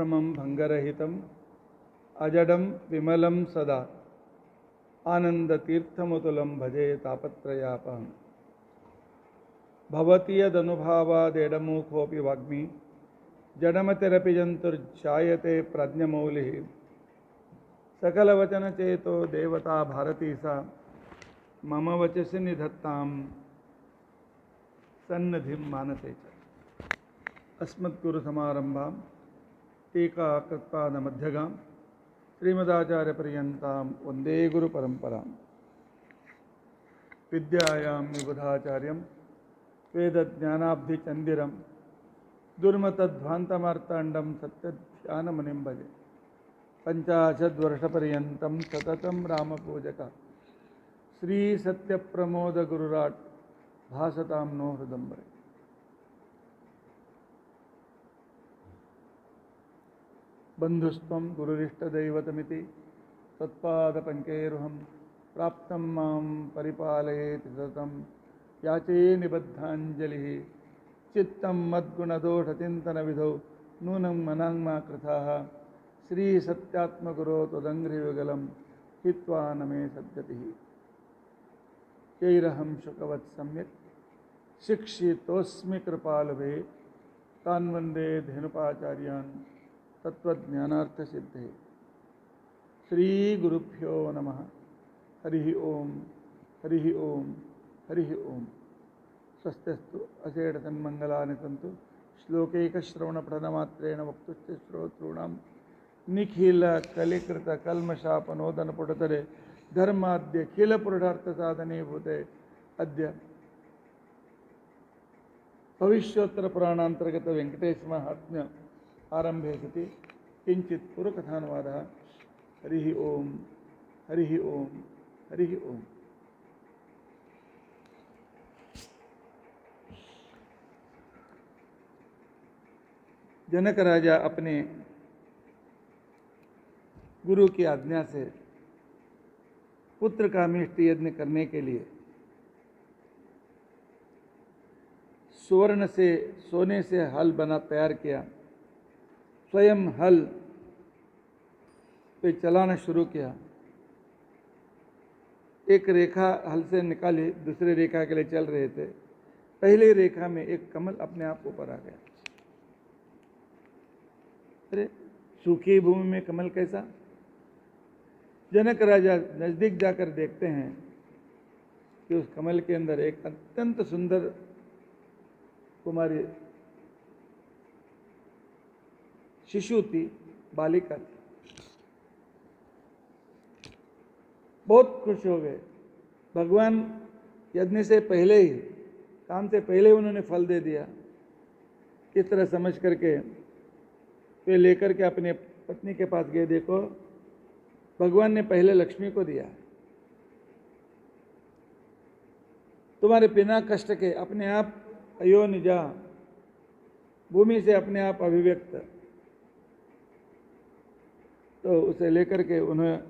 निर्ममं भंगरहितम् अजडं विमलं सदा आनंदतीर्थमुतुलं भजे तापत्रयापहम्। भवति यदनुभावादेडमुखोऽपि वाग्मी जडमतिरपि जन्तुर्जायते प्रज्ञमौलिः। सकलवचनचेतो देवता भारती सा मम वचसि निधत्तां सन्निधिं मानसे च। अस्मद्गुरुसमारम्भां टीकाकृत्पादमध्यगां श्रीमदाचार्यपर्यन्तां वन्दे गुरुपरम्परां। विद्यायां विबुधाचार्यं वेदज्ञानाब्धिचन्दिरं दुर्मतध्वान्तमार्ताण्डं सत्यध्यानमुनिं भजे। पञ्चाशद्वर्षपर्यन्तं सततं रामपूजक श्रीसत्यप्रमोदगुरुराट् भासतां नो हृदम्बरे। बन्धुस्त्वं गुरुरिष्टदैवतमिति तत्पादपङ्केरुहं प्राप्तं मां परिपालयेति सततं याचे निबद्धाञ्जलिः। चित्तं मद्गुणदोषचिन्तनविधौ नूनं मनाङ्मा कृथाः श्रीसत्यात्मगुरो त्वदङ्घ्रियुगलं हित्वा न मे सद्गतिः। यैरहं शुकवत् सम्यक् शिक्षितोऽस्मि कृपालुभे तान् वन्दे धेनुपाचार्यान् तत्त्वज्ञानार्थसिद्धे। श्रीगुरुभ्यो नमः। हरिः ओम हरिः ओम हरिः ओम। स्वस्तिस्तु अशेषतन्मङ्गलानि सन्तु श्लोकैकश्रवणप्रदमात्रेण वक्तुश्च श्रोतॄणां निखिलकलिकृतकल्मषापनोदनपुटतरे धर्माद्यखिलपुरुषार्थसाधनीभूते अद्य भविष्योत्तरपुराणान्तर्गतवेङ्कटेशमाहात्म्य आरंभे सति किंचित पूर्वकथानुवादः। हरिः ओम हरिः ओम हरिः ओम। जनक राजा अपने गुरु की आज्ञा से पुत्र का मिष्ट यज्ञ करने के लिए सुवर्ण से सोने से हल बना तैयार किया। स्वयं हल पे चलाना शुरू किया। एक रेखा हल से निकाली, दूसरी रेखा के लिए चल रहे थे। पहली रेखा में एक कमल अपने आप ऊपर आ गया। अरे सूखी भूमि में कमल कैसा? जनक राजा नजदीक जाकर देखते हैं कि उस कमल के अंदर एक अत्यंत सुंदर कुमारी शिशु थी, बालिका थी। बहुत खुश हो गए। भगवान यज्ञ से पहले ही, काम से पहले उन्होंने फल दे दिया। किस तरह समझ करके वे लेकर के अपने पत्नी के पास गए। देखो, भगवान ने पहले लक्ष्मी को दिया। तुम्हारे बिना कष्ट के अपने आप अयो निजा, भूमि से अपने आप अभिव्यक्त, तो उसे लेकर के उन्हें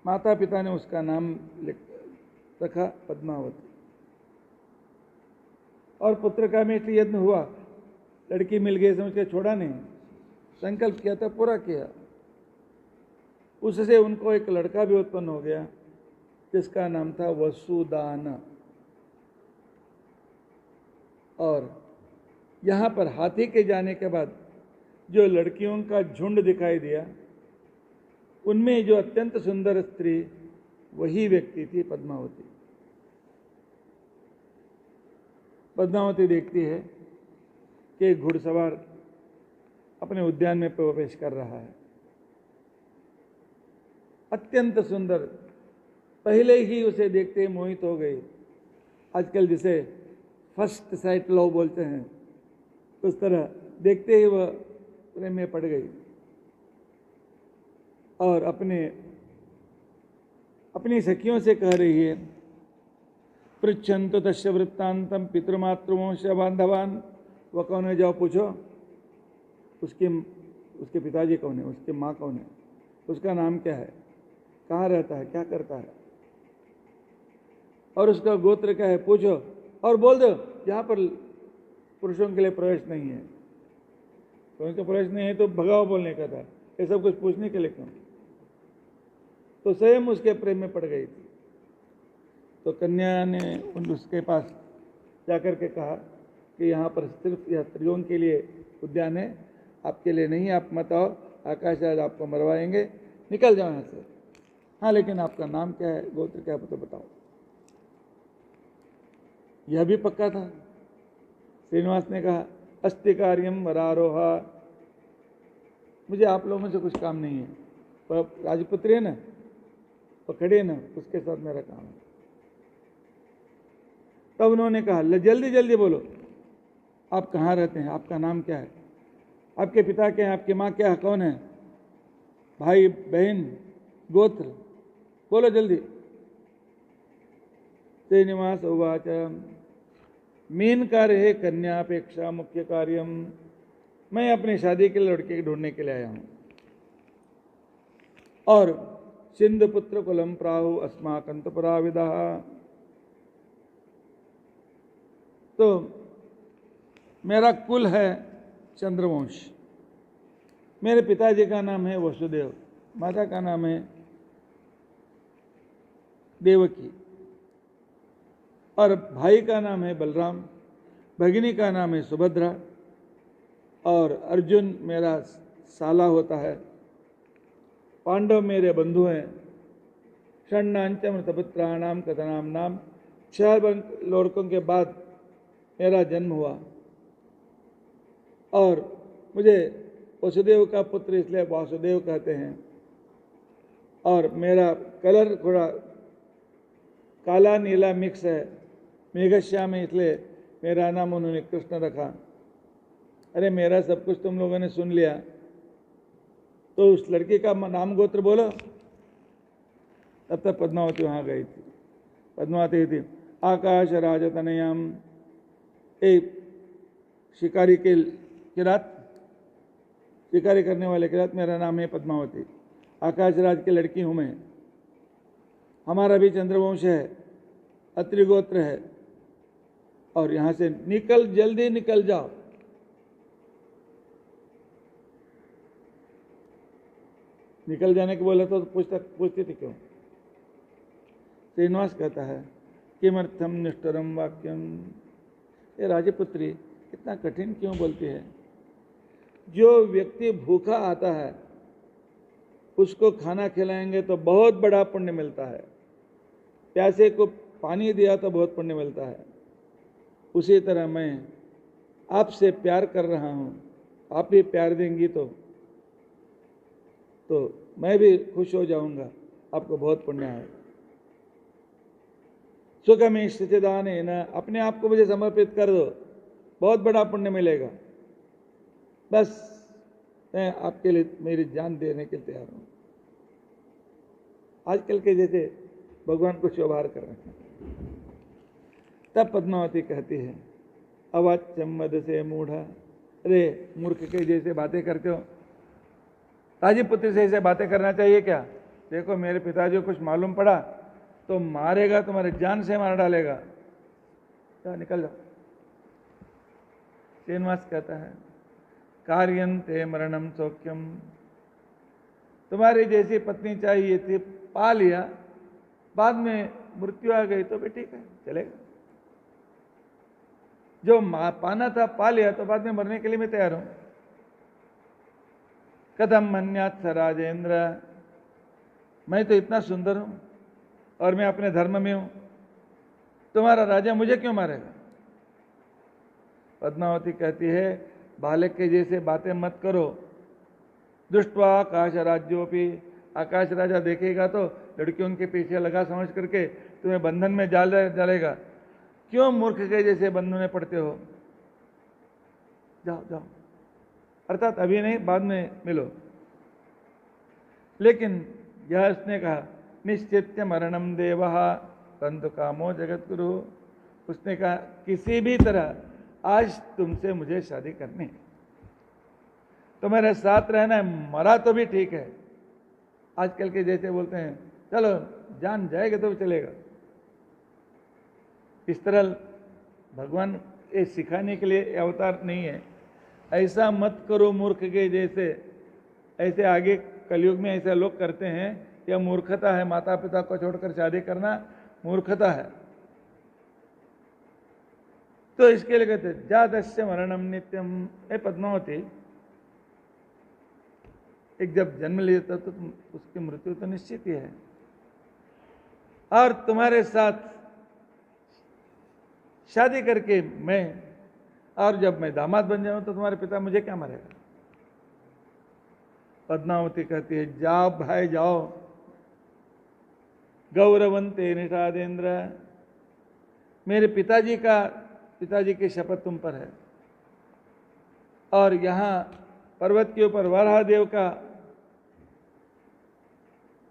माता पिता ने उसका नाम रखा पद्मावती। और पुत्र का मिष्ट यज्ञ हुआ। लड़की मिल गई समझ के छोड़ा नहीं, संकल्प किया था, पूरा किया। उससे उनको एक लड़का भी उत्पन्न हो गया जिसका नाम था वसुदान। और यहाँ पर हाथी के जाने के बाद जो लड़कियों का झुंड दिखाई दिया, उनमें जो अत्यंत सुंदर स्त्री वही व्यक्ति थी पद्मावती। पद्मावती देखती है कि घुड़सवार अपने उद्यान में प्रवेश कर रहा है, अत्यंत सुंदर। पहले ही उसे देखते ही मोहित हो गई। आजकल जिसे फर्स्ट साइट लव बोलते हैं, उस तरह देखते ही वह प्रेम में पड़ गई। और अपनी सखियों से कह रही है, पृच्छन्तु तस्य वृत्तांतम पितृमातृवंश बांधवान। वह कौन है, जाओ पूछो। उसके पिताजी कौन है, उसकी माँ कौन है, उसका नाम क्या है, कहाँ रहता है, क्या करता है, और उसका गोत्र क्या है, पूछो और बोल दो, यहाँ पर पुरुषों के लिए प्रवेश नहीं है। कोई का प्रश्न नहीं है तो भगाओ बोलने का था, ये सब कुछ पूछने के लिए क्यों? तो स्वयं उसके प्रेम में पड़ गई थी। तो कन्या ने उसके पास जाकर के कहा कि यहाँ पर सिर्फ यह स्त्रियों के लिए उद्यान है, आपके लिए नहीं, आप मत आओ, आकाश राज आपको मरवाएंगे, निकल जाओ यहाँ से। हाँ, लेकिन आपका नाम क्या है, गोत्र क्या है तो बताओ। यह भी पक्का था। श्रीनिवास ने कहा, अस्ति कार्यम वरारोहा, मुझे आप लोगों से कुछ काम नहीं है, पर राजपुत्री है ना, पकड़े ना, उसके साथ मेरा काम है। तब उन्होंने कहा, जल्दी जल्दी बोलो, आप कहाँ रहते हैं, आपका नाम क्या है, आपके पिता क्या है, आपकी माँ क्या है, कौन है, भाई बहन गोत्र, बोलो जल्दी। श्रीनिवास उवाच, मीन कार्य है कन्यापेक्षा मुख्य कार्यम, मैं अपनी शादी के लिए लड़के ढूंढने के लिए आया हूं। और सिंधु पुत्र कुलम प्राहु अस्माकंतपुरा विदा, तो मेरा कुल है चंद्रवंश, मेरे पिताजी का नाम है वसुदेव, माता का नाम है देवकी, और भाई का नाम है बलराम, भगिनी का नाम है सुभद्रा, और अर्जुन मेरा साला होता है, पांडव मेरे बंधु हैं, षण्णांचमृतपुत्राणाम कथनाम नाम, 6 लड़कों के बाद मेरा जन्म हुआ, और मुझे वसुदेव का पुत्र इसलिए वासुदेव कहते हैं, और मेरा कलर थोड़ा काला नीला मिक्स है, मेघश्याम है, इसलिए मेरा नाम उन्होंने कृष्ण रखा। अरे मेरा सब कुछ तुम लोगों ने सुन लिया, तो उस लड़की का नाम गोत्र बोलो। तब तक पद्मावती वहाँ गई थी। पद्मावती थी, आकाश राजतनयाम, एक शिकारी के किरात, शिकारी करने वाले किरात, मेरा नाम है पद्मावती, आकाश राज की लड़की हूँ मैं, हमारा भी चंद्रवंश है, अत्रि गोत्र है, और यहाँ से निकल, जल्दी निकल जाओ। निकल जाने को बोला तो पूछती थी क्यों? श्रीनिवास कहता है, किमर्थम निष्ठुरम वाक्यम, ये राजपुत्री इतना कठिन क्यों बोलती है? जो व्यक्ति भूखा आता है उसको खाना खिलाएंगे तो बहुत बड़ा पुण्य मिलता है, प्यासे को पानी दिया तो बहुत पुण्य मिलता है। उसी तरह मैं आपसे प्यार कर रहा हूँ, आप भी प्यार देंगी तो मैं भी खुश हो जाऊंगा, आपको बहुत पुण्य है। सुखमी स्थितिदान है ना, अपने आप को मुझे समर्पित कर दो, बहुत बड़ा पुण्य मिलेगा, बस मैं आपके लिए मेरी जान देने के लिए तैयार हूं। आजकल के जैसे भगवान को व्यवहार कर रहे हैं। तब पद्मावती कहती है, अवाच्यम मद से मूढ़ा, अरे मूर्ख के जैसे बातें करते हो, राजपुत्र से ऐसे बातें करना चाहिए क्या? देखो मेरे पिताजी को कुछ मालूम पड़ा तो मारेगा, तुम्हारे जान से मार डालेगा, जाओ निकल जाओ। श्रीनिवास कहता है, कार्यन्ते मरणम सौख्यम, तुम्हारी जैसी पत्नी चाहिए थी, पा लिया, बाद में मृत्यु आ गई तो भी ठीक है, चलेगा। जो पाना था पा लिया तो बाद में मरने के लिए मैं तैयार हूं। कथम मन्यात् स राजेंद्र, मैं तो इतना सुंदर हूं और मैं अपने धर्म में हूं, तुम्हारा राजा मुझे क्यों मारेगा? पद्मावती कहती है, बालक के जैसे बातें मत करो। दुष्टवा आकाश राज्योपि, आकाश राजा देखेगा तो लड़कियों के पीछे लगा समझ करके तुम्हें बंधन में डालेगा। क्यों मूर्ख के जैसे बंधन में पड़ते हो? जाओ जाओ, अर्थात अभी नहीं, बाद में मिलो। लेकिन यह उसने कहा, निश्चित्य मरणम देवः तंतु कामो जगत गुरु, उसने कहा किसी भी तरह आज तुमसे मुझे शादी करनी है, तो मेरे साथ रहना है, मरा तो भी ठीक है। आजकल के जैसे बोलते हैं चलो जान जाएगा तो भी चलेगा। इस तरह भगवान ये सिखाने के लिए अवतार नहीं है, ऐसा मत करो मूर्ख के जैसे। ऐसे आगे कलयुग में ऐसे लोग करते हैं, यह मूर्खता है। माता पिता को छोड़कर शादी करना मूर्खता है। तो इसके लिए कहते जातस्य मरणम नित्यम। ए पद्मावती, एक जब जन्म लेता तो उसकी मृत्यु तो निश्चित ही है, और तुम्हारे साथ शादी करके मैं, और जब मैं दामाद बन जाऊं तो तुम्हारे पिता मुझे क्या मारेगा। पद्मावती कहती है जाओ भाई जाओ, गौरवंते निषादेंद्र, मेरे पिताजी की शपथ तुम पर है। और यहां पर्वत के ऊपर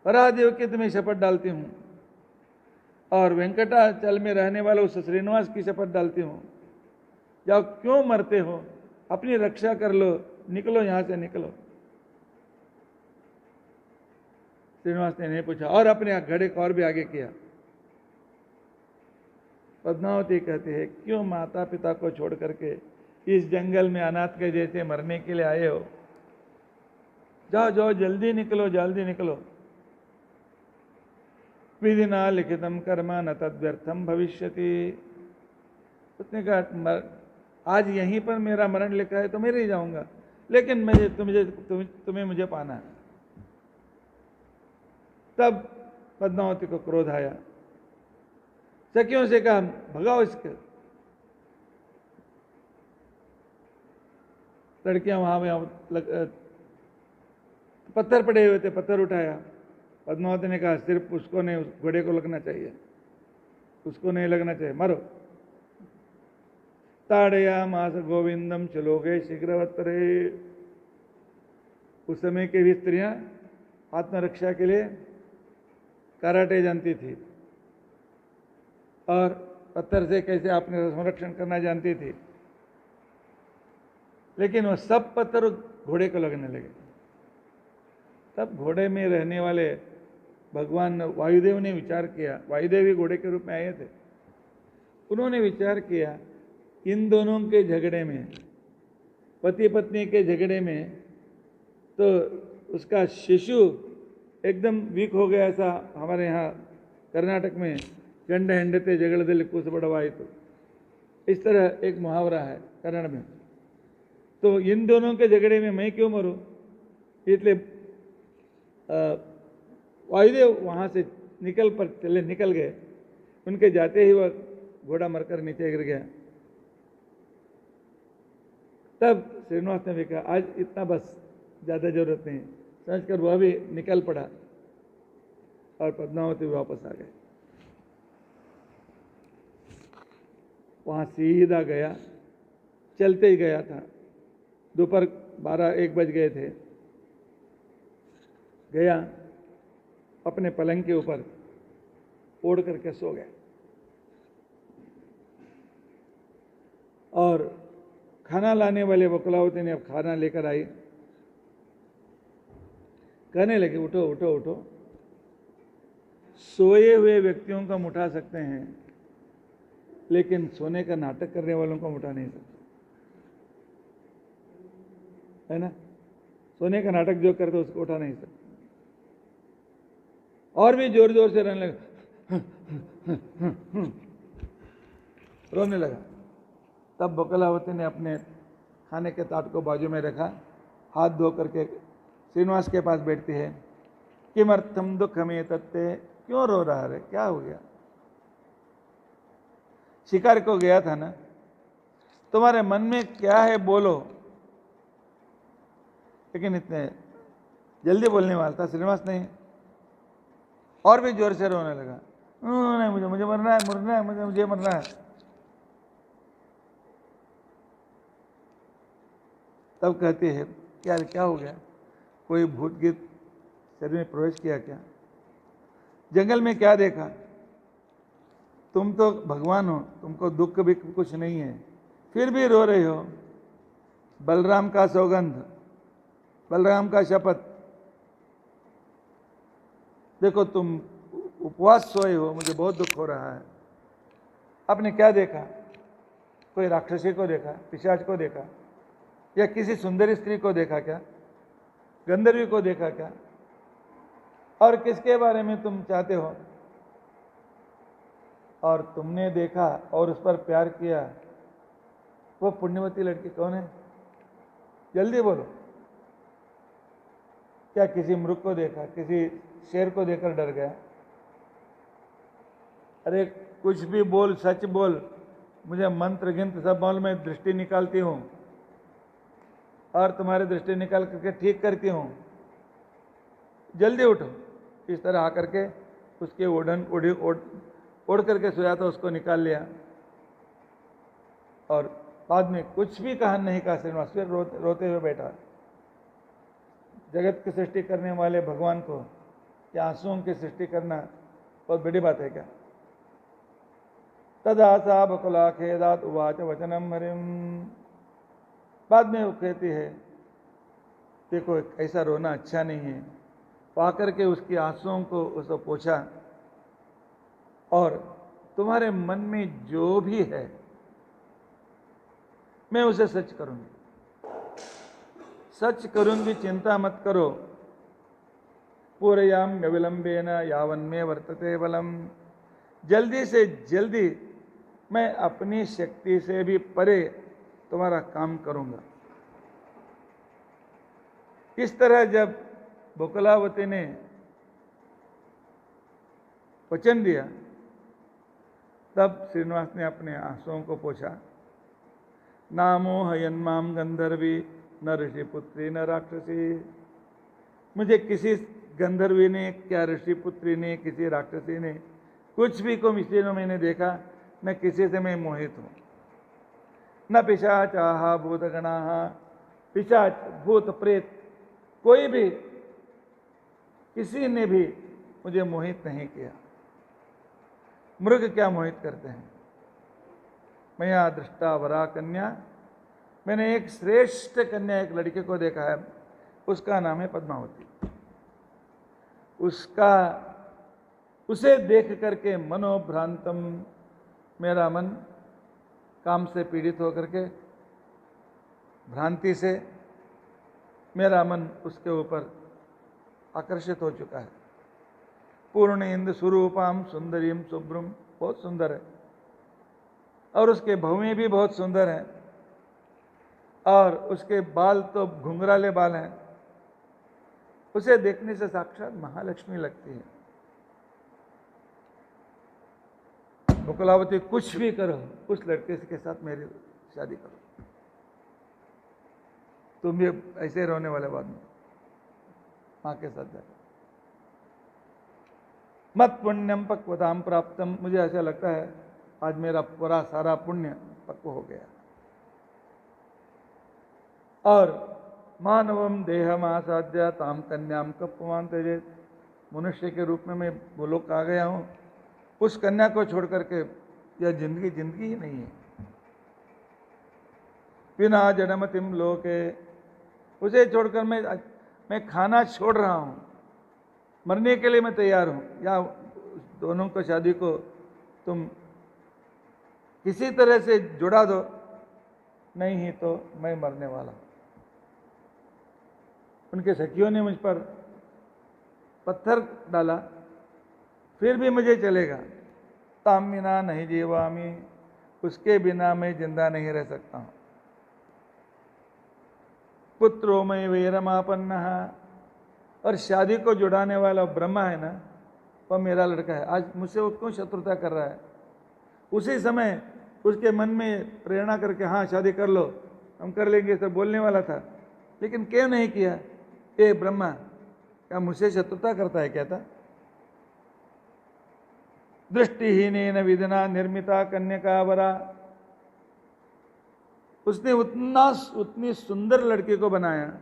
वराहदेव की तुम्हें शपथ डालती हूं, और वेंकटाचल में रहने वाले उस श्रीनिवास की शपथ डालती हूं। जाओ, क्यों मरते हो, अपनी रक्षा कर लो, निकलो यहां से निकलो। श्रीनिवास ने नहीं पूछा और अपने घड़े को और भी आगे किया। पद्मावती कहती है क्यों माता पिता को छोड़ करके इस जंगल में अनाथ के जैसे मरने के लिए आए हो। जाओ जाओ, जल्दी निकलो, जल्दी निकलो। विधिना लिखितम कर्म न तद्व्यर्थम भविष्यति। उसने कहा आज यहीं पर मेरा मरण लिखा है तो मैं रह जाऊंगा, लेकिन तुम्हें मुझे पाना है। तब पद्मावती को क्रोध आया, सखियों से कहा भगाओ इसके। लड़कियां वहां पत्थर पड़े हुए थे, पत्थर उठाया। पद्मावती ने कहा सिर्फ उसको नहीं, उस घोड़े को लगना चाहिए, उसको नहीं लगना चाहिए, मारो। ताड़या मास गोविंदम चलो गए शीघ्रवत्तरे। उस समय की भी स्त्रियां आत्मरक्षा के लिए कराटे जानती थी और पत्थर से कैसे अपने संरक्षण करना जानती थी, लेकिन वह सब पत्थर घोड़े को लगने लगे। तब घोड़े में रहने वाले भगवान वायुदेव ने विचार किया, वायुदेव ही घोड़े के रूप में आए थे। उन्होंने विचार किया इन दोनों के झगड़े में, पति पत्नी के झगड़े में, तो उसका शिशु एकदम वीक हो गया। ऐसा हमारे यहाँ कर्नाटक में गंड हेंडते जगड़दे कुछ बड़वाई, तो इस तरह एक मुहावरा है कन्नड़ में। तो इन दोनों के झगड़े में मैं क्यों मरूं, इसलिए वायुदेव वहां से निकल गए। उनके जाते ही वह घोड़ा मरकर नीचे गिर गया। तब श्रीनिवास ने भी कहा आज इतना बस, ज्यादा जरूरत नहीं, समझकर वह भी निकल पड़ा और पद्मावती वापस आ गए। वहां सीधा गया, चलते ही गया था। दोपहर 12-1 बज गए थे। गया, अपने पलंग के ऊपर ओढ़ करके सो गया। और खाना लाने वाले बकुलावती ने अब खाना लेकर आई। कहने लगे उठो उठो उठो, सोए हुए व्यक्तियों को हम उठा सकते हैं, लेकिन सोने का नाटक करने वालों को हम उठा नहीं सकते, है ना। सोने का नाटक जो करते उसको उठा नहीं सकते। और भी जोर जोर से रोने लगा, रोने लगा। तब बकुलावती ने अपने खाने के ताट को बाजू में रखा, हाथ धो करके श्रीनिवास के पास बैठती है। किमर्थम दुखमे तत्ते, क्यों रो रहा है, क्या हो गया। शिकार को गया था ना, तुम्हारे मन में क्या है बोलो। लेकिन इतने जल्दी बोलने वाला था श्रीनिवास नहीं, और भी जोर से रोने लगा। नहीं, मुझे मरना है, मुझे मरना है। तब कहती है क्या हो गया, कोई भूत गीत शरीर में प्रवेश किया क्या, जंगल में क्या देखा। तुम तो भगवान हो, तुमको दुख भी कुछ नहीं है, फिर भी रो रहे हो। बलराम का सौगंध, बलराम का शपथ, देखो तुम उपवास सोए हो, मुझे बहुत दुख हो रहा है। आपने क्या देखा, कोई राक्षसी को देखा, पिशाच को देखा, या किसी सुंदरी स्त्री को देखा क्या, गंधर्वी को देखा क्या, और किसके बारे में तुम चाहते हो, और तुमने देखा और उस पर प्यार किया, वो पुण्यवती लड़की कौन है? जल्दी बोलो। क्या किसी मृग को देखा, किसी शेर को देखकर डर गया? अरे कुछ भी बोल, सच बोल, मुझे मंत्र गिंत सब बोल, मैं दृष्टि निकालती हूं और तुम्हारी दृष्टि निकाल करके ठीक करती हूं, जल्दी उठो। इस तरह आकर के उसके ओढ़ करके सोया था, उसको निकाल लिया और बाद में कुछ भी कहा नहीं कहा। श्रीनिवास फिर रोते हुए बैठा। जगत की सृष्टि करने वाले भगवान को क्या आंसुओं की सृष्टि करना बहुत बड़ी बात है क्या? तदा सा बकुला खेदात उवाच वचनम हरिम। बाद में वो कहती है, देखो ऐसा रोना अच्छा नहीं है। पाकर के उसकी आंसुओं को उसको पोछा, और तुम्हारे मन में जो भी है मैं उसे सच करूंगी, सच करूंगी, चिंता मत करो। पूरयाम्य विलंबेन यावन में वर्तते बलम। जल्दी से जल्दी मैं अपनी शक्ति से भी परे तुम्हारा काम करूंगा। इस तरह जब बकुलावती ने वचन दिया, तब श्रीनिवास ने अपने आंसुओं को पोछा। नामो हयन्माम गंधर्वी न ऋषि पुत्री न राक्षसी। मुझे किसी गंधर्वी ने, क्या ऋषि पुत्री ने, किसी राक्षसी ने, कुछ भी को इसलिए मैंने देखा, न किसी से मैं मोहित हूं। न पिशाचाहा भूतगणाहा, पिशाच भूत प्रेत कोई भी, किसी ने भी मुझे मोहित नहीं किया। मृग क्या मोहित करते हैं? मैया दृष्टा वरा कन्या, मैंने एक श्रेष्ठ कन्या, एक लड़के को देखा है, उसका नाम है पद्मावती। उसे देख करके मनोभ्रांतम, मेरा मन काम से पीड़ित होकर के, भ्रांति से मेरा मन उसके ऊपर आकर्षित हो चुका है। पूर्ण इंद्र स्वरूपाम सुंदरीम शुभ्रम, बहुत सुंदर है, और उसके भवें भी बहुत सुंदर हैं, और उसके बाल तो घुंघराले बाल हैं। उसे देखने से साक्षात महालक्ष्मी लगती है। बकुलावती कुछ भी करो, उस लड़के के साथ मेरी शादी करो। तुम भी ऐसे रोने वाले बाद में मां के साथ जाकर। मत पुण्यम पक्वताम प्राप्तम, मुझे ऐसा लगता है आज मेरा पूरा सारा पुण्य पक्व हो गया। और मानवम देहम आसाध्य ताम कन्याम कपमान तेजे, मनुष्य के रूप में मैं गोलोक आ गया हूं। उस कन्या को छोड़ करके यह जिंदगी ही नहीं है। बिना जड़मतिम लोके, उसे छोड़कर मैं खाना छोड़ रहा हूं, मरने के लिए मैं तैयार हूं। या दोनों को, शादी को तुम किसी तरह से जुड़ा दो, नहीं ही तो मैं मरने वाला हूं। उनके सखियों ने मुझ पर पत्थर डाला, फिर भी मुझे चलेगा। ताम बिना नहीं जीवामी, उसके बिना मैं जिंदा नहीं रह सकता हूं। पुत्रो में वीरमापन्न, और शादी को जुड़ाने वाला ब्रह्मा है ना, वह मेरा लड़का है। आज मुझसे वो क्यों शत्रुता कर रहा है? उसी समय उसके मन में प्रेरणा करके, हाँ शादी कर लो, हम कर लेंगे, सब बोलने वाला था, लेकिन क्यों नहीं किया? ए ब्रह्मा, क्या मुझसे शत्रुता करता है? क्या था? दृष्टिहीन विधना निर्मिता कन्या वरा, उसने उतनी सुंदर लड़की को बनाया,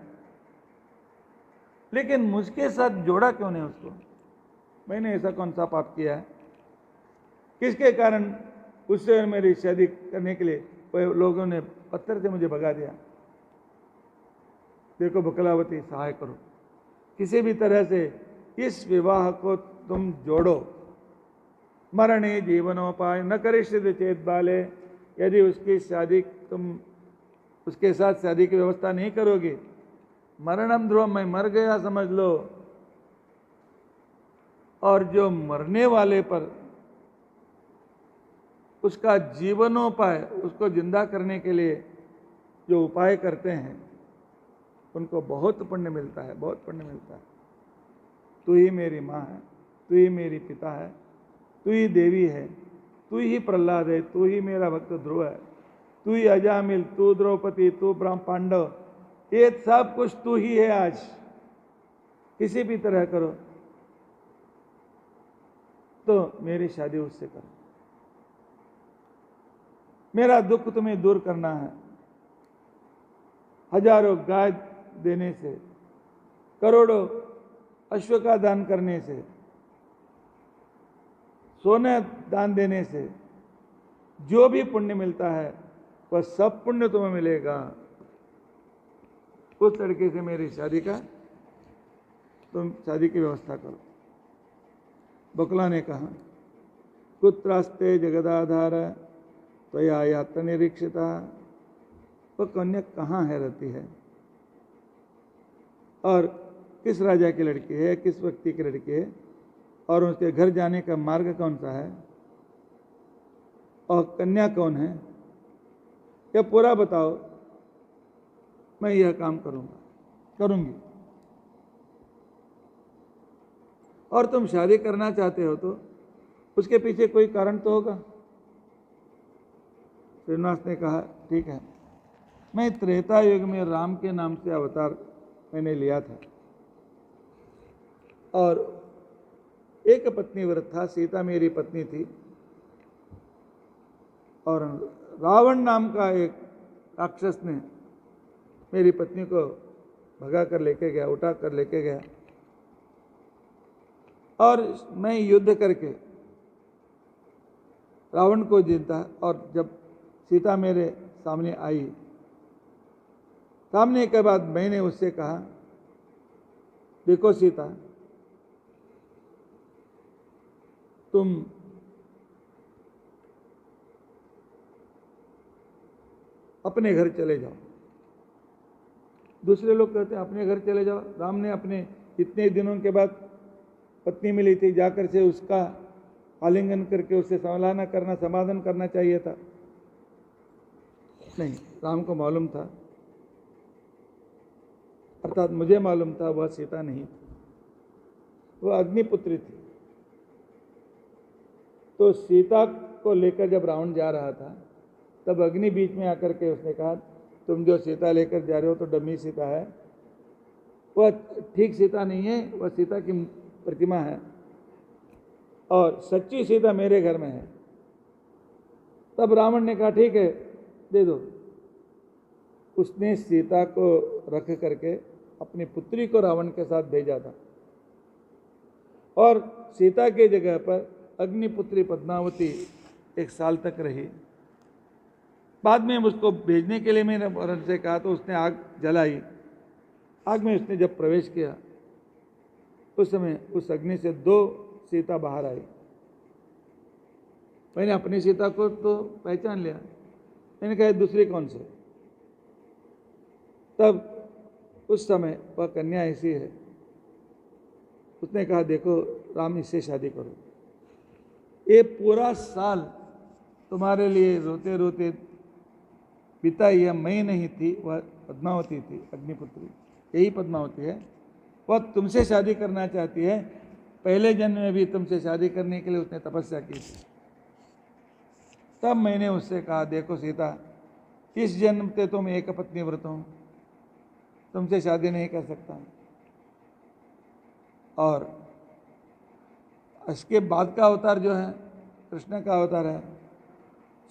लेकिन मुझके साथ जोड़ा क्यों नहीं उसको? मैंने ऐसा कौन सा पाप किया है? किसके कारण उससे मेरी शादी करने के लिए लोगों ने पत्थर से मुझे भगा दिया? देखो बकुलावती, सहाय करो, किसी भी तरह से इस विवाह को तुम जोड़ो। मरणे जीवनोपाय न करिष्यति चेत बाले, यदि उसकी शादी तुम उसके साथ शादी की व्यवस्था नहीं करोगे, मरणम ध्रुवम, मैं मर गया समझ लो। और जो मरने वाले पर उसका जीवनोपाय, उसको जिंदा करने के लिए जो उपाय करते हैं, उनको बहुत पुण्य मिलता है, बहुत पुण्य मिलता है। तू ही मेरी माँ है, तू ही मेरी पिता है, तू ही देवी है, तू ही प्रहलाद है, तू ही मेरा भक्त ध्रुव है, तू ही अजामिल, तू द्रौपदी, तू ब्रह्म पांडव, ये सब कुछ तू ही है। आज किसी भी तरह करो तो मेरी शादी उससे करो। मेरा दुख तुम्हें दूर करना है। हजारों गाय देने से, करोड़ों अश्व का दान करने से, सोने दान देने से जो भी पुण्य मिलता है वह सब पुण्य तुम्हें मिलेगा। उस लड़के से मेरी शादी का तुम शादी की व्यवस्था करो। बकुला ने कहा, कुत्रास्ते जगदाधार त्वया यात्र निरीक्षिता, वह कन्या कहाँ है, रहती है, और किस राजा की लड़की है, किस व्यक्ति की लड़की है, और उसके घर जाने का मार्ग कौन सा है, और कन्या कौन है, यह पूरा बताओ, मैं यह काम करूंगी। और तुम शादी करना चाहते हो तो उसके पीछे कोई कारण तो होगा। श्रीनिवास ने कहा, ठीक है, मैं त्रेता युग में राम के नाम से अवतार मैंने लिया था, और एक पत्नी व्रत था, सीता मेरी पत्नी थी, और रावण नाम का एक राक्षस ने मेरी पत्नी को भगा कर लेके गया, उठा कर लेके गया, और मैं युद्ध करके रावण को जीता। और जब सीता मेरे सामने आई, सामने के बाद मैंने उससे कहा, देखो सीता, तुम अपने घर चले जाओ। दूसरे लोग कहते हैं अपने घर चले जाओ, राम ने अपने इतने दिनों के बाद पत्नी मिली थी, जाकर से उसका आलिंगन करके उससे समाधान करना, समाधान करना चाहिए था। नहीं, राम को मालूम था, अर्थात मुझे मालूम था वह सीता नहीं थी, वह अग्निपुत्री थी। तो सीता को लेकर जब रावण जा रहा था, तब अग्नि बीच में आकर के उसने कहा, तुम जो सीता लेकर जा रहे हो तो डमी सीता है, वह ठीक सीता नहीं है, वह सीता की प्रतिमा है, और सच्ची सीता मेरे घर में है। तब रावण ने कहा, ठीक है, दे दो। उसने सीता को रख करके अपनी पुत्री को रावण के साथ भेजा था, और सीता की जगह पर अग्निपुत्री पद्मावती 1 साल तक रही। बाद में उसको भेजने के लिए मैंने वरुण से कहा, तो उसने आग जलाई। आग में उसने जब प्रवेश किया, उस समय उस अग्नि से 2 सीता बाहर आई। मैंने अपनी सीता को तो पहचान लिया, मैंने कहा दूसरी कौन से। तब उस समय वह कन्या ऐसी है, उसने कहा, देखो राम, इससे शादी करो। ये पूरा साल तुम्हारे लिए रोते रोते पिता, यह मैं नहीं थी, वह पद्मावती थी, अग्निपुत्री, यही पद्मावती है। वह तुमसे शादी करना चाहती है, पहले जन्म में भी तुमसे शादी करने के लिए उसने तपस्या की थी। तब मैंने उससे कहा, देखो सीता, इस जन्म से तुम एक पत्नी व्रत हो, तुमसे शादी नहीं कर सकता। और इसके बाद का अवतार जो है, कृष्ण का अवतार है,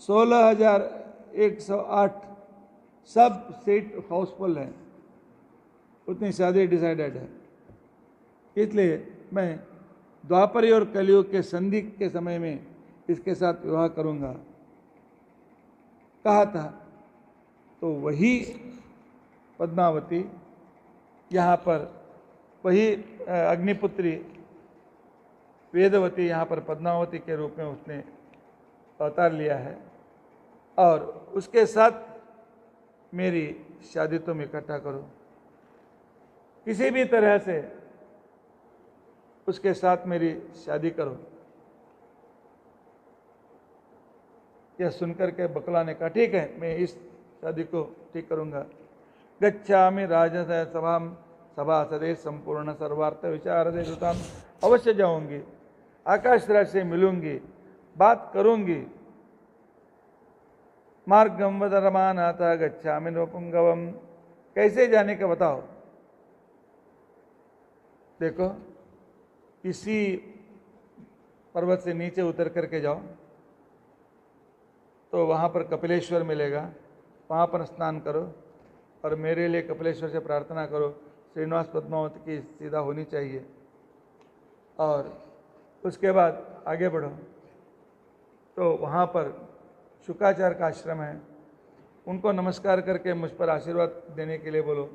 16,108 सब सीट हाउसफुल है, उतनी शादी डिसाइडेड है। इसलिए मैं द्वापर और कलयुग के संधि के समय में इसके साथ विवाह करूंगा, कहा था। तो वही पद्मावती यहाँ पर, वही अग्निपुत्री वेदवती यहाँ पर पद्मावती के रूप में उसने अवतार लिया है, और उसके साथ मेरी शादी तुम इकट्ठा करो, किसी भी तरह से उसके साथ मेरी शादी करो। यह सुनकर के बकुला ने कहा ठीक है, मैं इस शादी को ठीक करूंगा। गच्छामि राजस सभाम सभासदे संपूर्ण सर्वार्थ विचार दे सुताम, अवश्य जाऊंगी, आकाश राज से मिलूंगी, बात करूंगी। मार्गम वदरमानाथा गच्छामि नृपुंगवम, कैसे जाने का बताओ। देखो, किसी पर्वत से नीचे उतर करके जाओ तो वहाँ पर कपिलेश्वर मिलेगा, वहाँ पर स्नान करो और मेरे लिए कपिलेश्वर से प्रार्थना करो श्रीनिवास पद्मावती की सीधा होनी चाहिए। और उसके बाद आगे बढ़ो तो वहाँ पर शुकाचार्य का आश्रम है, उनको नमस्कार करके मुझ पर आशीर्वाद देने के लिए बोलो।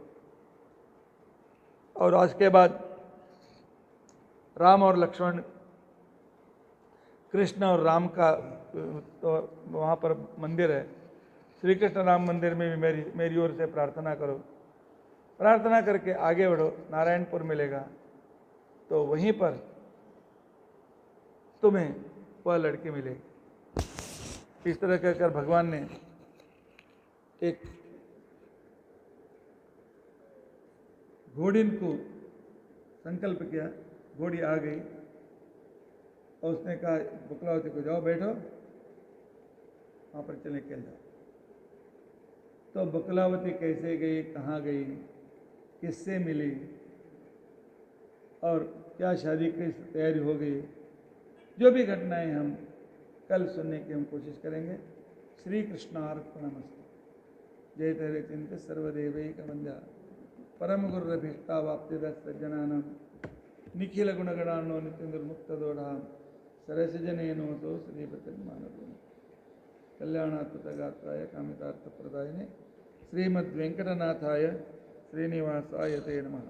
और उसके बाद राम और लक्ष्मण, कृष्ण और राम का तो वहाँ पर मंदिर है, श्री कृष्ण राम मंदिर में भी मेरी ओर से प्रार्थना करो। प्रार्थना करके आगे बढ़ो, नारायणपुर मिलेगा, तो वहीं पर तुम्हें वह लड़की मिलेगी। इस तरह कहकर भगवान ने एक घोड़िन को संकल्प किया, घोड़ी आ गई और उसने कहा बकुलावती को जाओ बैठो, वहाँ पर चले के जाओ। तो बकुलावती कैसे गई, कहाँ गई, किससे मिली और क्या शादी की तैयारी हो गई, जो भी घटनाएं हम कल सुनने की हम कोशिश करेंगे। श्री कृष्णार्पणमस्तु। जय तेरे चिंत सर्वदेवैक वंद्या परम गुरुरभीष्टावाप्तिदः सज्जनानां निखिल गुणगणार्णो नित्य निर्मुक्त दोढ़ा सरसजनेनोतो श्रीपतिर्मानवेन कल्याणात्मतगात्राय कामितार्थप्रदायिने श्रीमद्वेंकटनाथाय श्रीनिवासाय ते नमः।